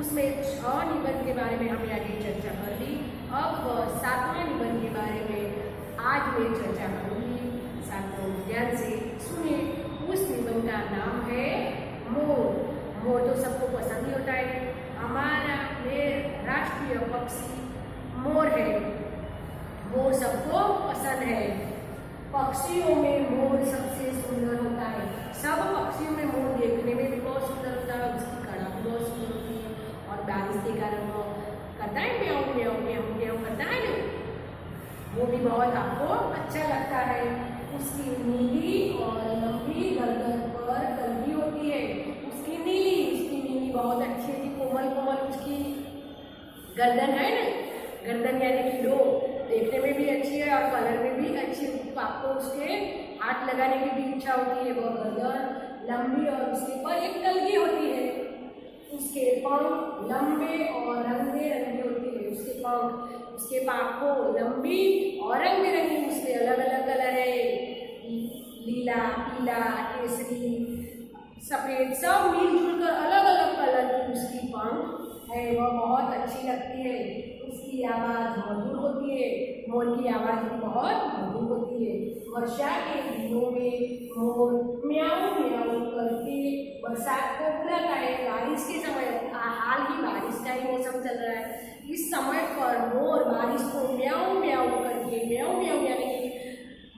उसमें 6 निबंध के बारे में हमने आगे चर्चा कर ली। अब 7वां निबंध के बारे में आज मैं चर्चा करूँगी। साथियों ध्यान से सुनिए। उस निबंध का नाम है मोर। मोर तो सबको पसंद ही होता है। हमारा राष्ट्रीय पक्षी मोर है। मोर सबको पसंद है। पक्षियों में मोर सबसे सुंदर होता है। सब पक्षियों में मोर देखने में भी बहुत सुंदर होता है, उसकी कड़ा भी बहुत सुंदर होती है और बारिश के कारण वो करता है म्याऊं म्याऊं म्याऊं म्याऊं करता है ना, वो भी बहुत आपको अच्छा लगता है। उसकी नीली और लंबी गर्दन पर कलगी होती है। उसकी नीली बहुत अच्छी थी, कोमल कोमल उसकी गर्दन है ना, गर्दन यानी कि लो देखने में भी अच्छी है और कलर में भी अच्छी। आपको उसके हाथ लगाने की भी इच्छा होती है। वह गर्दन लंबी और उसके ऊपर एक कलगी होती है। उसके पंख लंबे और रंग बिरंगी होती है। उसके पाँखों लंबी और रंग बिरंगी। उसके अलग अलग कलर है, लीला, पीला, केसरी, सफेद, सब मिलजुल कर अलग अलग कलर की उसकी पंख है। वह बहुत अच्छी लगती है। उसकी आवाज़ मधुर होती है। मोर की आवाज़ भी बहुत मधुर होती है। वर्षा के दिनों में मोर म्याऊं म्याऊं करके बरसात को बुलाता है। बारिश के समय हाल ही बारिश का ही मौसम चल रहा है। इस समय पर मोर बारिश को म्याऊं म्याऊं करके, म्याऊं म्याऊं यानी कि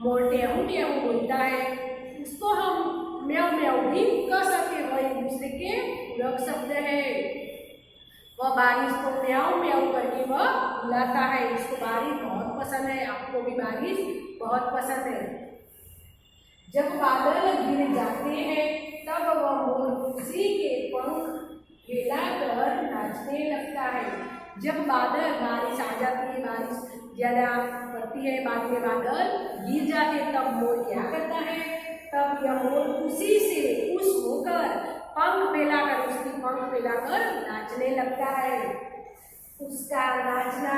मोर ट्याऊं ट्याऊं बोलता है। उसको हम म्याऊं म्याऊं भी कह सकते हैं। वह एक दूसरे के पूरक शब्द है। वह बारिश को म्याऊं म्याऊं करके वह बुलाता है। इसको बारिश बहुत पसंद है। आपको भी बारिश बहुत पसंद है। जब बादल गिर जाते हैं तब वह मोर खुशी के पंख फैलाकर नाचने लगता है। जब बारिश आ जाती है, बारिश ज़्यादा पड़ती है, बाद में बादल गिर जाते हैं, तब मोर क्या करता है? तब यह मोर खुशी से खुश होकर पंख फैलाकर, उसकी पंख फैलाकर नाचने लगता है। उसका नाचना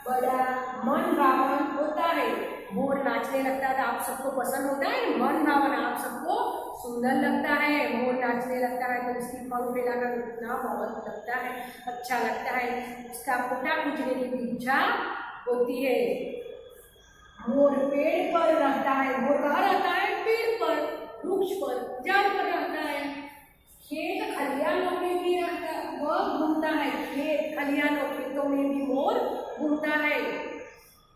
बड़ा मन भावन होता है। मोर नाचने लगता है, आप सबको पसंद होता है, मन भावन, आप सबको सुंदर लगता है। मोर नाचने लगता है तो उसकी पंख फैलाकर उठना बहुत लगता है, अच्छा लगता है। उसका फोटा खींचने की भी इच्छा होती है। मोर पेड़ पर रहता है। मोर कहाँ रहता है? पेड़ पर, वृक्ष पर, झाड़ पर रहता है। खेत खलिहानों में भी रहता है, वह घूमता है। खेत खलिहानों, खेतों में भी मोर घूमता है।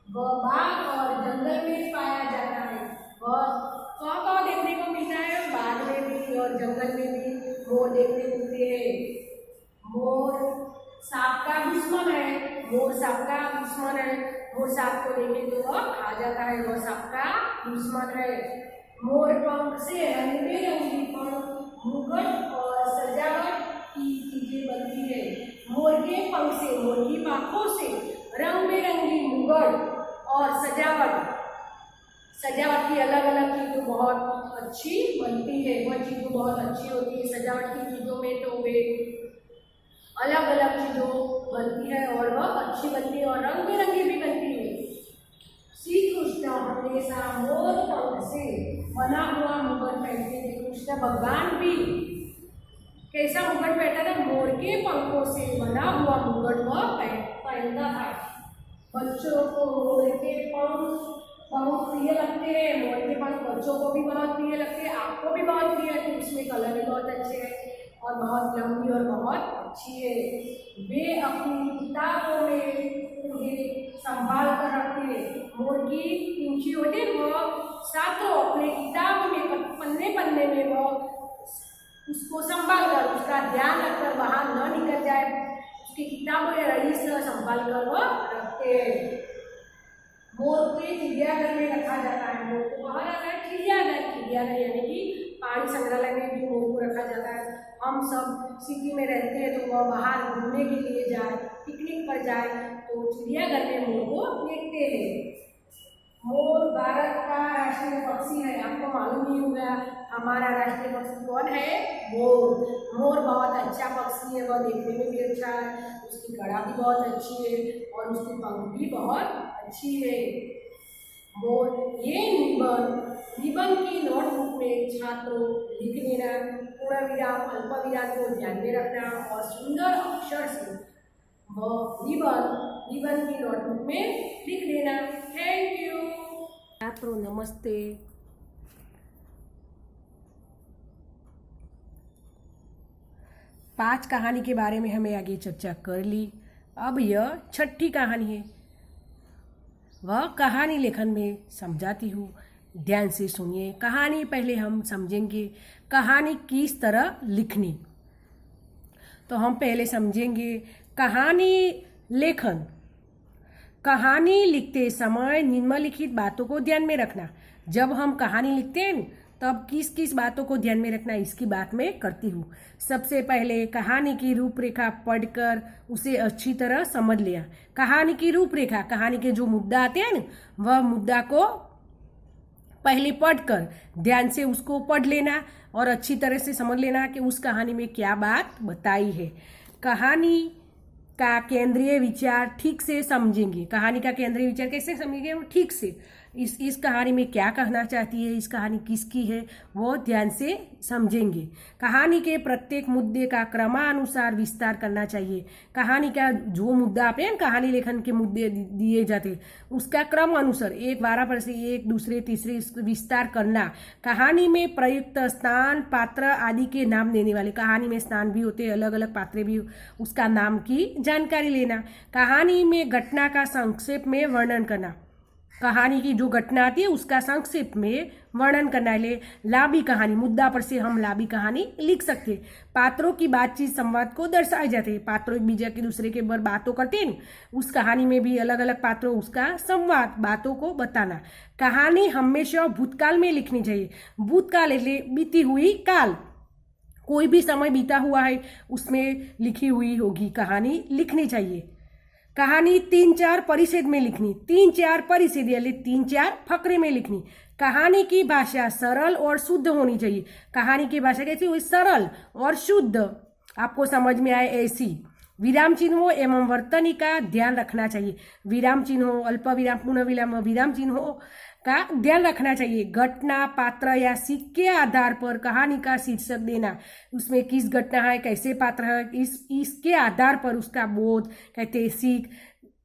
वह बाग और जंगल में पाया जाता है। वह कहाँ देखने को मिलता है? बाग में भी और जंगल में भी मोर देखने मिलते हैं। मोर सांप का दुश्मन है। मोर सांप का दुश्मन है। मोर सांप को देखे तो वह खा जाता है। वह सांप का दुश्मन है। मोर पंख से रंग बिरंगी पंख, मुकुट और सजावट की चीजें बनती है। मोर के पंख से, मोर की पाखों से रंग बिरंगी मुकुट और सजावट की अलग अलग चीज़ों बहुत अच्छी बनती है। वह चीज़ों बहुत अच्छी होती है। सजावट की चीज़ों में तो वे अलग अलग चीज़ों बनती है और वह अच्छी बनती है और रंग बिरंगी भी बनती है। श्री कृष्ण हमेशा मोर पंख से बना हुआ मुकुट पहनते थे। कृष्ण भगवान भी कैसा मुकुट पहनता था? मोर के पंखों से बना हुआ मुकुट वह पहनता था। बच्चों को मोर के पंख बहुत प्रिय लगते हैं। मोर के पंख बच्चों को भी बहुत प्रिय लगते हैं, आपको भी बहुत प्रिय लगते हैं। उसमें कलर भी बहुत अच्छे हैं और बहुत लंबी और बहुत अच्छी है। वे अपनी किताबों में उन्हें संभाल कर रखते हैं। मोर की पूंछी होती है, वह सातों अपने किताब में पन्ने पन्ने में वह उसको संभाल कर, उसका ध्यान रखकर बाहर न निकल जाए, उसकी किताबों या रईस संभाल कर वह रखते हैं। मोर को चिड़ियाघर में रखा जाता है। मोर को कहाँ रखा है? चिड़ियाघर यानी कि प्राणी संग्रहालय में भी मोर को रखा जाता है। हम सब सिटी में रहते हैं तो वह बाहर घूमने के लिए जाए, पिकनिक पर जाए तो चिड़ियाघर में मोर को देखते हैं। मोर भारत का राष्ट्रीय पक्षी है। आपको मालूम ही होगा हमारा राष्ट्रीय पक्षी कौन है? मोर। मोर बहुत अच्छा पक्षी है। वह देखने में भी अच्छा है, उसकी गला भी बहुत अच्छी है और उसकी पंख भी बहुत अच्छी है। वो ये निबंध की नोटबुक में छात्रों लिख लेना, पूर्ण विराम अल्प विराम को ध्यान में रखना और सुंदर अक्षर से वो निबंध की नोटबुक में लिख लेना। थैंक यू छात्रों, नमस्ते। पांच कहानी के बारे में हमें आगे चर्चा कर ली। अब यह छठी कहानी है, वह कहानी लेखन में समझाती हूँ, ध्यान से सुनिए। कहानी पहले हम समझेंगे कहानी किस तरह लिखनी। तो हम पहले समझेंगे कहानी लेखन। कहानी लिखते समय निम्नलिखित बातों को ध्यान में रखना। जब हम कहानी लिखते हैं तब किस किस बातों को ध्यान में रखना, इसकी बात मैं करती हूँ। सबसे पहले कहानी की रूपरेखा पढ़कर उसे अच्छी तरह समझ लिया। कहानी की रूपरेखा, कहानी के जो मुद्दा आते हैं ना, वह मुद्दा को पहले पढ़कर ध्यान से उसको पढ़ लेना और अच्छी तरह से समझ लेना कि उस कहानी में क्या बात बताई है। कहानी का केंद्रीय विचार ठीक से समझेंगे। कहानी का केंद्रीय विचार कैसे समझेंगे? वो ठीक से इस कहानी में क्या कहना चाहती है, इस कहानी किसकी है, वो ध्यान से समझेंगे। कहानी के प्रत्येक मुद्दे का क्रमानुसार विस्तार करना चाहिए। कहानी का जो मुद्दा आप हैं, कहानी लेखन के मुद्दे दिए जाते उसका क्रम अनुसार एक बारह पर से एक, दूसरे, तीसरे विस्तार करना। कहानी में प्रयुक्त स्थान, पात्र आदि के नाम देने वाले, कहानी में स्थान भी होते, अलग अलग पात्र भी, उसका नाम की जानकारी लेना। कहानी में घटना का संक्षेप में वर्णन करना। कहानी की जो घटना आती है उसका संक्षेप में वर्णन करना है। लाबी कहानी, मुद्दा पर से हम लाबी कहानी लिख सकते हैं। पात्रों की बातचीत संवाद को दर्शाए जाते हैं। पात्रों एक बीजा के दूसरे के ऊपर बातों करते हैं, उस कहानी में भी अलग अलग पात्रों, उसका संवाद, बातों को बताना। कहानी हमेशा भूतकाल में लिखनी चाहिए। भूतकाल એટલે बीती हुई काल, कोई भी समय बीता हुआ है उसमें लिखी हुई होगी कहानी लिखनी चाहिए। कहानी 3-4 परिच्छेद में लिखनी, 3-4 परिच्छेद यानी 3-4 फकरे में लिखनी। कहानी की भाषा सरल और शुद्ध होनी चाहिए। कहानी की भाषा कैसी हुई? सरल और शुद्ध, आपको समझ में आए ऐसी। विराम चिन्हों एवं वर्तनी का ध्यान रखना चाहिए। विराम चिन्हों, अल्प विराम, पूर्ण विराम, विराम चिन्हों का ध्यान रखना चाहिए। घटना, पात्र या सीख के आधार पर कहानी का शीर्षक देना। उसमें किस घटना है, कैसे पात्र है, इसके आधार पर उसका बोध, कहते सीख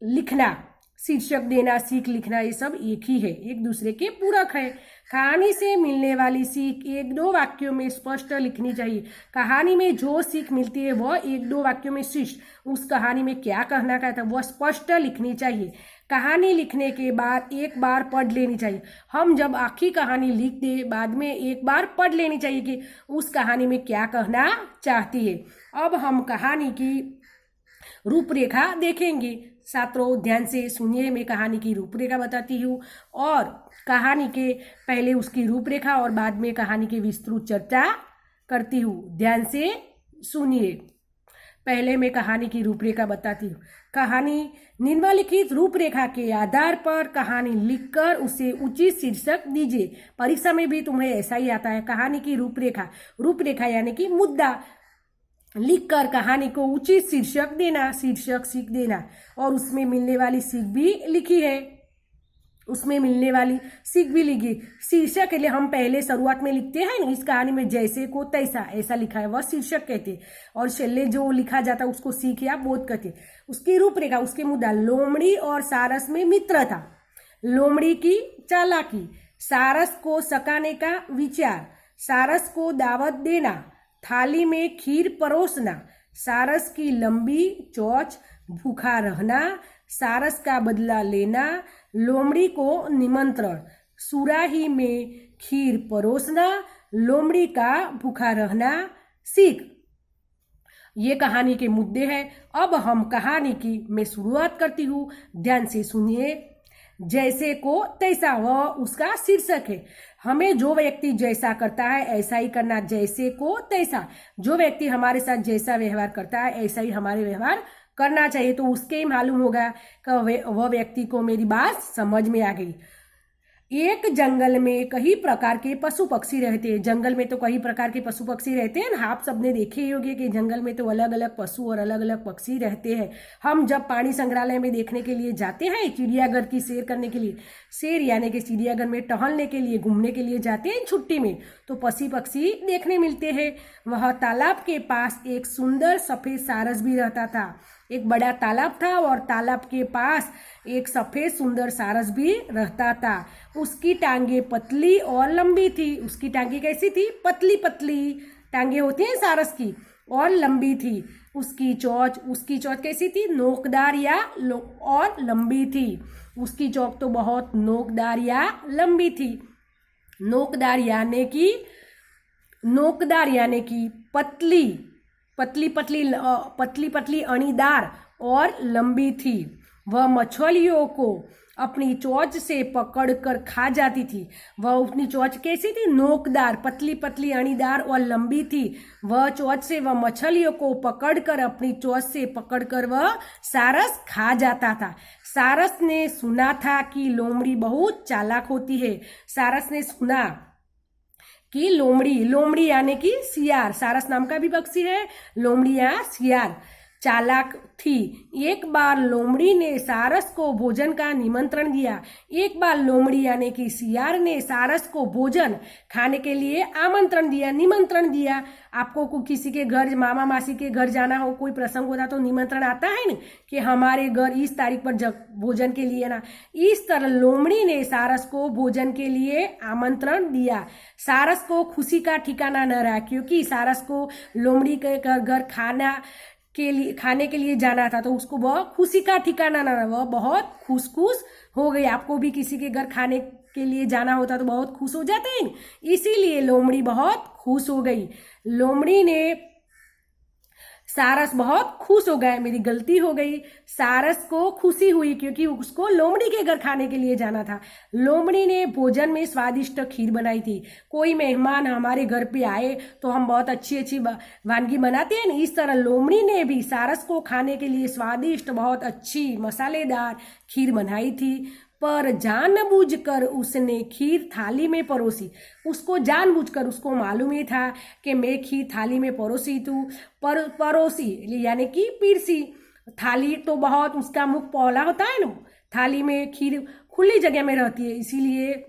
लिखना, शीर्षक देना, सीख लिखना, ये सब एक ही है, एक दूसरे के पूरक है। कहानी से मिलने वाली सीख 1-2 वाक्यों में स्पष्ट लिखनी चाहिए। कहानी में जो सीख मिलती है वह 1-2 वाक्यों में शीर्ष, उस कहानी में क्या कहना चाहता है वह स्पष्ट लिखनी चाहिए। कहानी लिखने के बाद एक बार पढ़ लेनी चाहिए। हम जब आखिरी कहानी लिख दे, बाद में एक बार पढ़ लेनी चाहिए कि उस कहानी में क्या कहना चाहती है। अब हम कहानी की रूपरेखा देखेंगे। छात्रों ध्यान से सुनिए, मैं कहानी की रूपरेखा बताती हूँ और कहानी के पहले उसकी रूपरेखा और बाद में कहानी की विस्तृत चर्चा करती हूँ। ध्यान से सुनिए। पहले मैं कहानी की रूपरेखा बताती हूँ। कहानी निम्नलिखित रूपरेखा के आधार पर कहानी लिखकर उसे उचित शीर्षक दीजिए। परीक्षा में भी तुम्हें ऐसा ही आता है। कहानी की रूपरेखा, रूपरेखा यानी कि मुद्दा लिखकर कहानी को उचित शीर्षक देना, शीर्षक सीख देना और उसमें मिलने वाली सीख भी लिखी है, उसमें मिलने वाली सीख भी लिखी। शीर्षक के लिए हम पहले शुरुआत में लिखते हैं ना, इस कहानी में जैसे को तैसा, ऐसा लिखा है, वह शीर्षक कहते, और शैले जो लिखा जाता उसको सीख या बोध कहते। उसकी रूपरेखा, उसके मुद्दा, लोमड़ी और सारस में मित्रता, लोमड़ी की चालाकी, सारस को सकाने का विचार, सारस को दावत देना, थाली में खीर परोसना, सारस की लंबी चोंच, भूखा रहना, सारस का बदला लेना, लोमड़ी को निमंत्रण, सुराही में खीर परोसना, लोमड़ी का भूखा रहना, सीख। ये कहानी के मुद्दे हैं। अब हम कहानी की मैं शुरुआत करती हूँ, ध्यान से सुनिए। जैसे को तैसा, वह उसका शीर्षक है। हमें जो व्यक्ति जैसा करता है ऐसा ही करना, जैसे को तैसा। जो व्यक्ति हमारे साथ जैसा व्यवहार करता है ऐसा ही हमारे व्यवहार करना चाहिए, तो उसके ही मालूम होगा कि वह व्यक्ति को मेरी बात समझ में आ गई। एक जंगल में कई प्रकार के पशु पक्षी रहते हैं। जंगल में तो कई प्रकार के पशु पक्षी रहते हैं ना, आप सबने देखे ही होंगे कि जंगल में तो अलग अलग पशु और अलग अलग पक्षी रहते हैं। हम जब प्राणी संग्रहालय में देखने के लिए जाते हैं, चिड़ियाघर की सैर करने के लिए, सैर यानी कि चिड़ियाघर में टहलने के लिए, घूमने के लिए जाते हैं छुट्टी में, तो पशु पक्षी देखने मिलते हैं। वह तालाब के पास एक सुंदर सफेद सारस भी रहता था। एक बड़ा तालाब था और तालाब के पास एक सफेद सुंदर सारस भी रहता था। उसकी टांगे पतली और लंबी थी। उसकी टांगे कैसी थी? पतली पतली टांगे होती हैं सारस की, और लंबी थी। उसकी चोंच कैसी थी? नोकदार या और लंबी थी। उसकी चोंच तो बहुत नोकदार या लंबी थी। नोकदार यानी कि पतली पतली अणीदार और लंबी थी। वह मछलियों को अपनी चोंच से पकड़कर खा जाती थी। वह अपनी चोंच कैसी थी? नोकदार, पतली पतली अणीदार और लंबी थी। वह चोंच से वह मछलियों को पकड़कर, अपनी चोंच से पकड़कर वह सारस खा जाता था। सारस ने सुना था कि लोमड़ी बहुत चालाक होती है। सारस ने सुना कि लोमड़ी यानी कि सियार, सारस नाम का भी पक्षी है, लोमड़ी या सियार चालाक थी। एक बार लोमड़ी ने सारस को भोजन का निमंत्रण दिया। एक बार लोमड़ी यानी कि सियार ने सारस को भोजन खाने के लिए निमंत्रण दिया। आपको को किसी के घर, मामा मासी के घर जाना हो, कोई प्रसंग होता तो निमंत्रण आता है ना कि हमारे घर इस तारीख पर भोजन के लिए ना। इस तरह लोमड़ी ने सारस को भोजन के लिए आमंत्रण दिया। सारस को खुशी का ठिकाना न रहा, क्योंकि सारस को लोमड़ी के घर खाने के लिए जाना था, तो उसको वह खुशी का ठिकाना ना रहा, वह बहुत खुश हो गई। आपको भी किसी के घर खाने के लिए जाना होता तो बहुत खुश हो जाते हैं, इसीलिए लोमड़ी बहुत खुश हो गई। लोमड़ी ने सारस बहुत खुश हो गया, मेरी गलती हो गई, सारस को खुशी हुई क्योंकि उसको लोमड़ी के घर खाने के लिए जाना था। लोमड़ी ने भोजन में स्वादिष्ट खीर बनाई थी। कोई मेहमान हमारे घर पे आए तो हम बहुत अच्छी अच्छी वानगी बनाते हैं, इस तरह लोमड़ी ने भी सारस को खाने के लिए स्वादिष्ट, बहुत अच्छी मसालेदार खीर बनाई थी। पर जानबूझकर उसने खीर थाली में परोसी। उसको जानबूझकर, उसको मालूम ही था कि मैं खीर थाली में परोसी यानी कि पीरसी। थाली तो बहुत, उसका मुख पौला होता है ना, थाली में खीर खुली जगह में रहती है, इसीलिए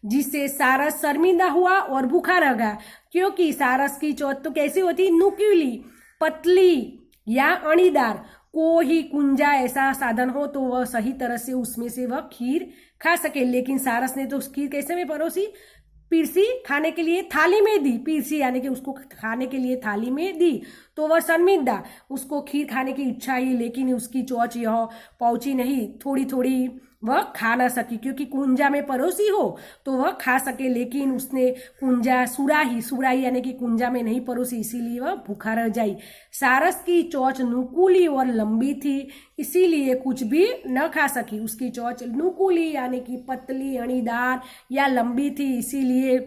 जिससे सारस शर्मिंदा हुआ और भूखा रह गया। क्योंकि सारस की चोंच तो कैसी होती? नुकीली, पतली या अणीदार। कोई कुंजा ऐसा साधन हो तो वह सही तरह से उसमें से वह खीर खा सके, लेकिन सारस ने तो खीर कैसे में परोसी? पीरसी, खाने के लिए थाली में दी। पीरसी यानी कि उसको खाने के लिए थाली में दी, तो वह शर्मिंदा, उसको खीर खाने की इच्छा ही, लेकिन उसकी चोंच यह पहुंची नहीं, थोड़ी थोड़ी वह खा ना सकी। क्योंकि कुंजा में परोसी हो तो वह खा सके, लेकिन उसने कुंजा सुराही यानी कि कुंजा में नहीं परोसी, इसीलिए वह भूखा रह जाई। सारस की चोंच नुकीली और लंबी थी, इसीलिए कुछ भी न खा सकी। उसकी चोंच नुकीली यानी कि पतली, अणीदार या लंबी थी, इसीलिए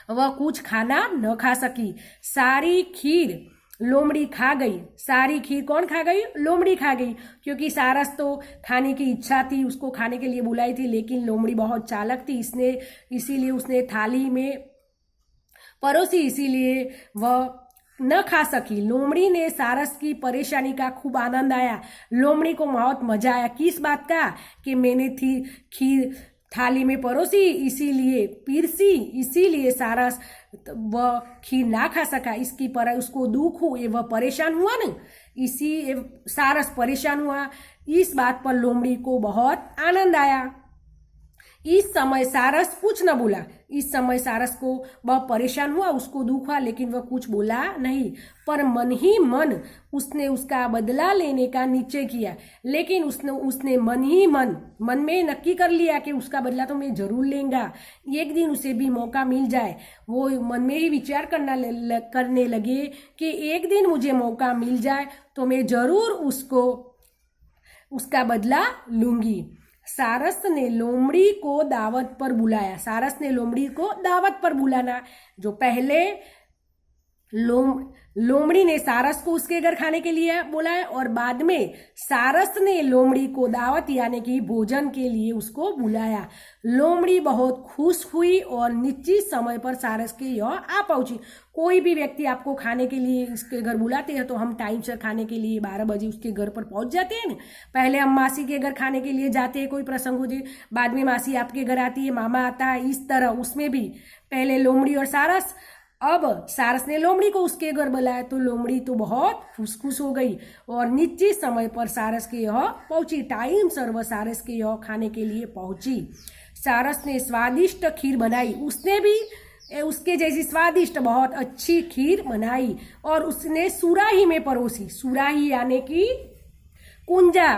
वह कुछ खाना न खा सकी। सारी खीर लोमड़ी खा गई। सारी खीर कौन खा गई? लोमड़ी खा गई, क्योंकि सारस तो खाने की इच्छा थी, उसको खाने के लिए बुलाई थी, लेकिन लोमड़ी बहुत चालाक थी, इसीलिए उसने थाली में परोसी, इसीलिए वह न खा सकी। लोमड़ी ने सारस की परेशानी का खूब आनंद आया। लोमड़ी को बहुत मजा आया। किस बात का? कि मैंने खीर थाली में परोसी, इसीलिए सारस वह खीर ना खा सका। उसको दुख हुए, वह परेशान हुआ ना, सारस परेशान हुआ। इस बात पर लोमड़ी को बहुत आनंद आया। इस समय सारस कुछ न बोला। इस समय सारस को बहुत परेशान हुआ, उसको दुख हुआ, लेकिन वह कुछ बोला नहीं। पर मन ही मन उसने उसका बदला लेने का निश्चय किया। लेकिन उसने मन में नक्की कर लिया कि उसका बदला तो मैं जरूर लेंगा, एक दिन उसे भी मौका मिल जाए। वो मन में ही विचार करने लगे कि एक दिन मुझे मौका मिल जाए तो मैं जरूर उसका बदला लूंगी। सारस ने लोमड़ी को दावत पर बुलाया। सारस ने लोमड़ी को दावत पर बुलाना, जो पहले लोमड़ी ने सारस को उसके घर खाने के लिए बुलाया और बाद में सारस ने लोमड़ी को दावत यानी कि भोजन के लिए उसको बुलाया। लोमड़ी बहुत खुश हुई और निश्चित समय पर सारस के यहाँ आ पहुंची। कोई भी व्यक्ति आपको खाने के लिए इसके घर बुलाते हैं तो हम टाइम से खाने के लिए 12 बजे उसके घर पर पहुंच जाते हैं ना। पहले हम मासी के घर खाने के लिए जाते हैं, कोई प्रसंग हो जाए, बाद में मासी आपके घर आती है, मामा आता है, इस तरह उसमें भी पहले लोमड़ी और सारस। अब सारस ने लोमड़ी को उसके घर बुलाया तो लोमड़ी तो बहुत खुश हो गई और निश्चित समय पर सारस के यहाँ पहुंची। टाइम सर वह सारस के यहाँ खाने के लिए पहुंची। सारस ने स्वादिष्ट खीर बनाई, उसने भी उसके जैसी स्वादिष्ट बहुत अच्छी खीर बनाई और उसने सुराही में परोसी। सुराही यानी कि कुंजा।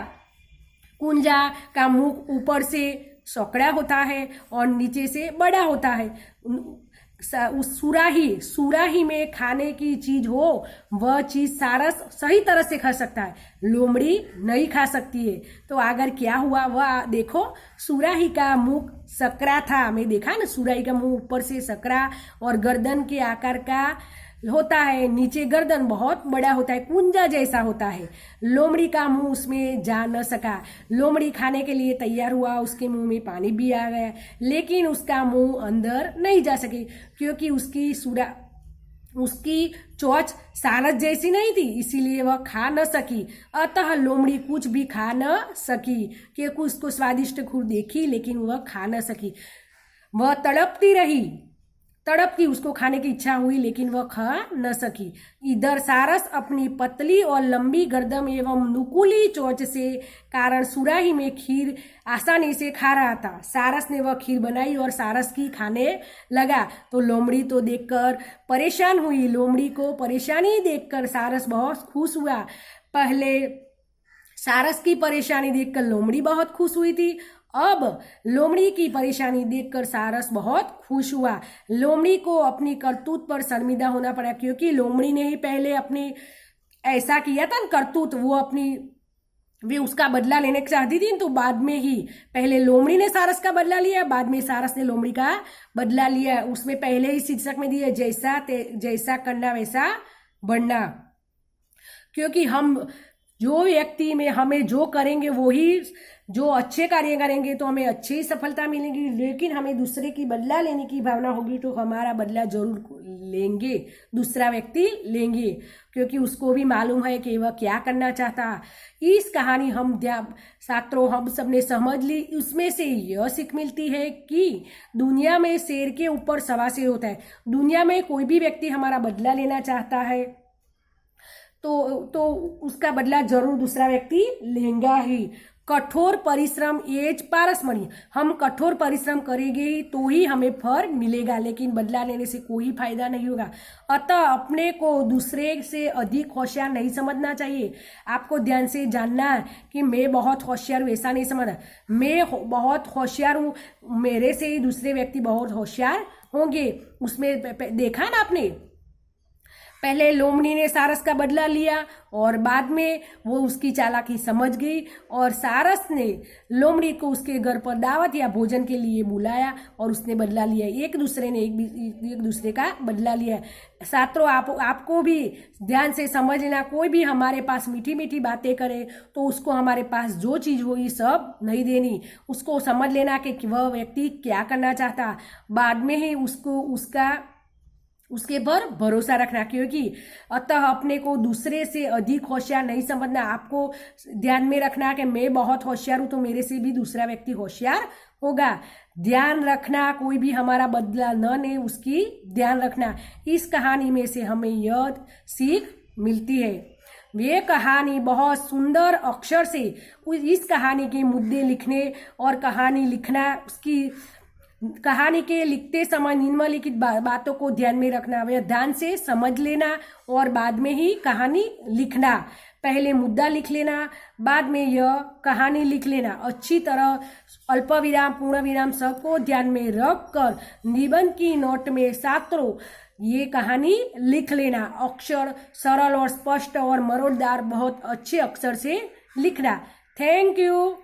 कुंजा का मुख ऊपर से सकड़ा होता है और नीचे से बड़ा होता है। उस सुराही में खाने की चीज हो वह चीज सारस सही तरह से खा सकता है, लोमड़ी नहीं खा सकती है। तो अगर क्या हुआ वह देखो, सुराही का मुख सकरा था, मैं देखा ना, सुराही का मुंह ऊपर से सकरा और गर्दन के आकार का होता है, नीचे गर्दन बहुत बड़ा होता है, कुंजा जैसा होता है। लोमड़ी का मुंह उसमें जा न सका। लोमड़ी खाने के लिए तैयार हुआ, उसके मुंह में पानी भी आ गया, लेकिन उसका मुंह अंदर नहीं जा सके क्योंकि उसकी चोंच सारस जैसी नहीं थी, इसीलिए वह खा न सकी। अतः लोमड़ी कुछ भी खा न सकी क्योंकि उसको स्वादिष्ट खूर देखी लेकिन वह खा न सकी। वह तड़पती रही, उसको खाने की इच्छा हुई लेकिन वह खा न सकी। इधर सारस अपनी पतली और लंबी गर्दन एवं नुकीली चोंच से कारण सुराही में खीर आसानी से खा रहा था। सारस ने वह खीर बनाई और सारस की खाने लगा तो लोमड़ी तो देखकर परेशान हुई। लोमड़ी को परेशानी देखकर सारस बहुत खुश हुआ। पहले सारस की परेशानी देखकर लोमड़ी बहुत खुश हुई थी, अब लोमड़ी की परेशानी देखकर सारस बहुत खुश हुआ। लोमड़ी को अपनी करतूत पर शर्मिंदा होना पड़ा क्योंकि लोमड़ी ने ही पहले अपनी ऐसा किया था करतूत, वे उसका बदला लेने की चाहती थी। तो बाद में ही पहले लोमड़ी ने सारस का बदला लिया, बाद में सारस ने लोमड़ी का बदला लिया। उसमें पहले ही शीर्षक में दिया जैसा करना वैसा बढ़ना, क्योंकि हम जो व्यक्ति में हमें जो करेंगे वो ही, जो अच्छे कार्य करेंगे तो हमें अच्छी सफलता मिलेगी, लेकिन हमें दूसरे की बदला लेने की भावना होगी तो हमारा बदला जरूर लेंगे, दूसरा व्यक्ति लेंगे, क्योंकि उसको भी मालूम है कि वह क्या करना चाहता। इस कहानी हम छात्रों हम सबने समझ ली। उसमें से यह सीख मिलती है कि दुनिया में शेर के ऊपर सवा शेर होता है। दुनिया में कोई भी व्यक्ति हमारा बदला लेना चाहता है तो उसका बदला जरूर दूसरा व्यक्ति लेगा ही। कठोर परिश्रम एज पारसमणि, हम कठोर परिश्रम करेंगे ही तो ही हमें फल मिलेगा, लेकिन बदला लेने से कोई फायदा नहीं होगा। अतः अपने को दूसरे से अधिक होशियार नहीं समझना चाहिए। आपको ध्यान से जानना है कि मैं बहुत होशियार वैसा नहीं समझना, मैं बहुत होशियार हूँ, मेरे से ही दूसरे व्यक्ति बहुत होशियार होंगे। उसमें देखा ना आपने, पहले लोमड़ी ने सारस का बदला लिया और बाद में वो उसकी चालाकी समझ गई और सारस ने लोमड़ी को उसके घर पर दावत या भोजन के लिए बुलाया और उसने बदला लिया। एक दूसरे ने एक दूसरे का बदला लिया। छात्रों आपको भी ध्यान से समझ लेना, कोई भी हमारे पास मीठी मीठी बातें करे तो उसको हमारे पास जो चीज़ हुई सब नहीं देनी, उसको समझ लेना कि वह व्यक्ति क्या करना चाहता, बाद में ही उसके पर भरोसा रखना। क्योंकि अतः अपने को दूसरे से अधिक होशियार नहीं समझना। आपको ध्यान में रखना कि मैं बहुत होशियार हूं तो मेरे से भी दूसरा व्यक्ति होशियार होगा। ध्यान रखना, कोई भी हमारा बदला न ले उसकी ध्यान रखना। इस कहानी में से हमें यह सीख मिलती है। ये कहानी बहुत सुंदर अक्षर से इस कहानी के मुद्दे लिखने और कहानी लिखना, उसकी कहानी के लिखते समय निम्नलिखित बातों को ध्यान में रखना, वह ध्यान से समझ लेना और बाद में ही कहानी लिखना। पहले मुद्दा लिख लेना, बाद में यह कहानी लिख लेना। अच्छी तरह अल्प विराम पूर्ण विराम सबको ध्यान में रख कर निबंध की नोट में छात्रों ये कहानी लिख लेना। अक्षर सरल और स्पष्ट और मरोड़दार बहुत अच्छे अक्षर से लिखना। Thank you.